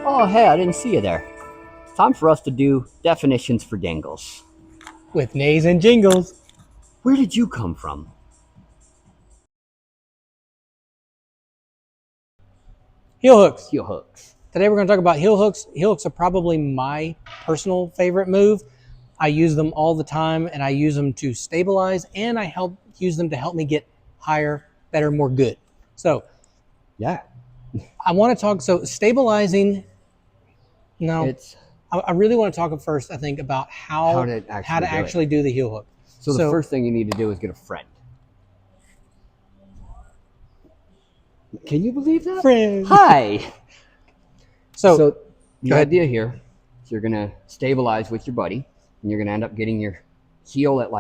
Oh, hey, I didn't see you there. It's time for us to do definitions for Dingles. With Naise and Jingles. Where did you come from? Heel hooks. Heel hooks. Today we're going to talk about heel hooks. Heel hooks are probably my personal favorite move. I use them all the time, and I use them to stabilize, and I use them to help me get higher, better, more good. So Yeah. I want to talk, so stabilizing, no, I really want to talk first, I think, about how to actually do the heel hook. So the first thing you need to do is get a friend. Can you believe that? Friend. Hi. So the go ahead. idea here is you're going to stabilize with your buddy, and you're going to end up getting your heel at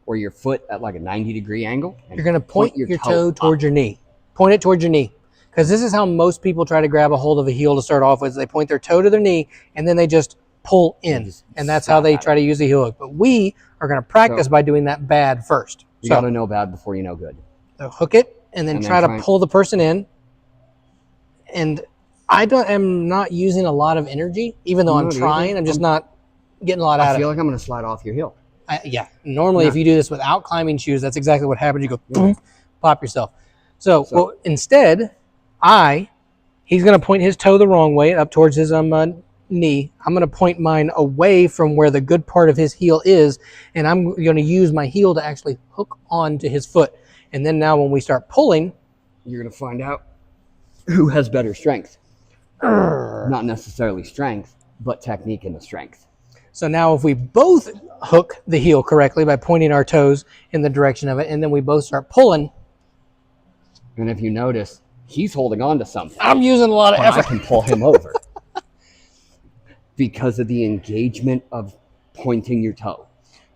or your foot at like a 90-degree angle. You're going to point your toe towards your knee. Point it towards your knee. Because this is how most people try to grab a hold of a heel to start off with. They point their toe to their knee, and then they just pull in. And that's how they try to use the heel hook. But we are going to practice by doing that bad first. You got to know bad before you know good. So hook it, and then try to pull the person in. And I am not using a lot of energy, even though I'm trying. I'm just not getting a lot out of it. I feel like I'm going to slide off your heel. Yeah. Normally, if you do this without climbing shoes, that's exactly what happens. You go, boom, pop yourself. So instead, he's going to point his toe the wrong way, up towards his knee. I'm going to point mine away from where the good part of his heel is, and I'm going to use my heel to actually hook onto his foot. And then now when we start pulling, you're going to find out who has better strength. Not necessarily strength, but technique and the strength. So now if we both hook the heel correctly by pointing our toes in the direction of it, and then we both start pulling. And if you notice, he's holding on to something. I'm using a lot of effort. I can pull him over. Because of the engagement of pointing your toe.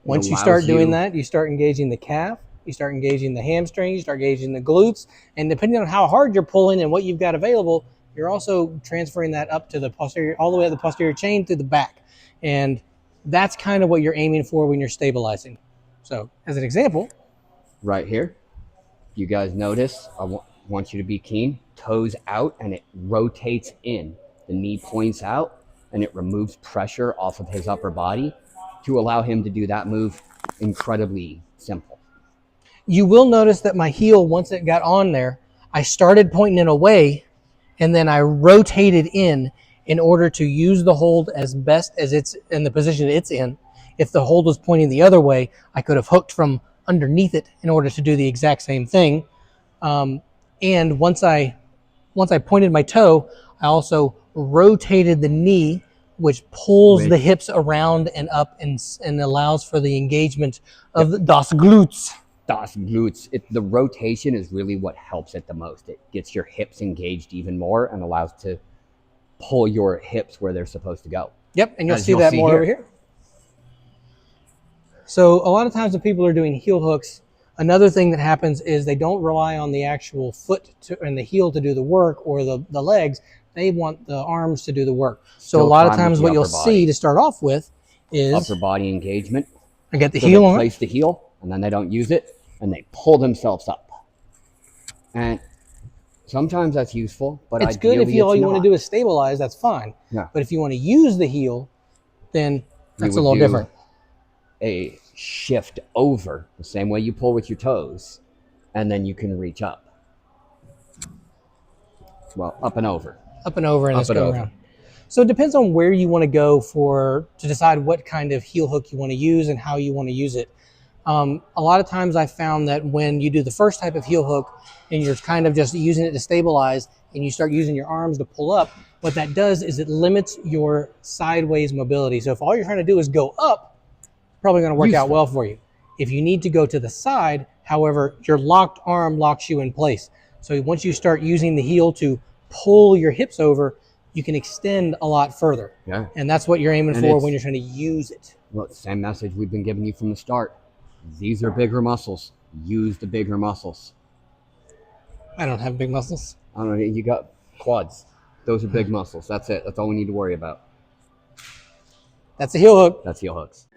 Once you start doing that, you start engaging the calf, you start engaging the hamstring, you start engaging the glutes, and depending on how hard you're pulling and what you've got available, you're also transferring that up to the posterior, all the way up the posterior chain through the back. And that's kind of what you're aiming for when you're stabilizing. So as an example. Right here, you guys notice, I want you to be keen, toes out and it rotates in. The knee points out and it removes pressure off of his upper body to allow him to do that move incredibly simple. You will notice that my heel, once it got on there, I started pointing it away and then I rotated in order to use the hold as best as it's in the position it's in. If the hold was pointing the other way, I could have hooked from underneath it in order to do the exact same thing. And once I pointed my toe, I also rotated the knee, which pulls the hips around and up and allows for the engagement of das glutes. Das glutes. The rotation is really what helps it the most. It gets your hips engaged even more and allows to pull your hips where they're supposed to go. Yep, and you'll see that more over here. So a lot of times when people are doing heel hooks, another thing that happens is they don't rely on the actual foot and the heel to do the work or the legs. They want the arms to do the work. So a lot of times what you'll see to start off with is upper body engagement. I get the heel on. Place the heel and then they don't use it and they pull themselves up. And sometimes that's useful, but it's good if all you want to do is stabilize, that's fine. Yeah. But if you want to use the heel, then that's a little different. A shift over the same way you pull with your toes, and then you can reach up. Well, up and over. Up and over and just go around. So it depends on where you want to go to decide what kind of heel hook you want to use and how you want to use it. A lot of times I found that when you do the first type of heel hook and you're kind of just using it to stabilize and you start using your arms to pull up, what that does is it limits your sideways mobility. So if all you're trying to do is go up, it's probably going to work out well for you. If you need to go to the side, however, your locked arm locks you in place. So once you start using the heel to pull your hips over, you can extend a lot further. Yeah. And that's what you're aiming for when you're trying to use it. Well, it's the same message we've been giving you from the start. These are bigger muscles. Use the bigger muscles. I don't have big muscles. I don't know. You got quads. Those are big muscles. That's it. That's all we need to worry about. That's a heel hook. That's heel hooks.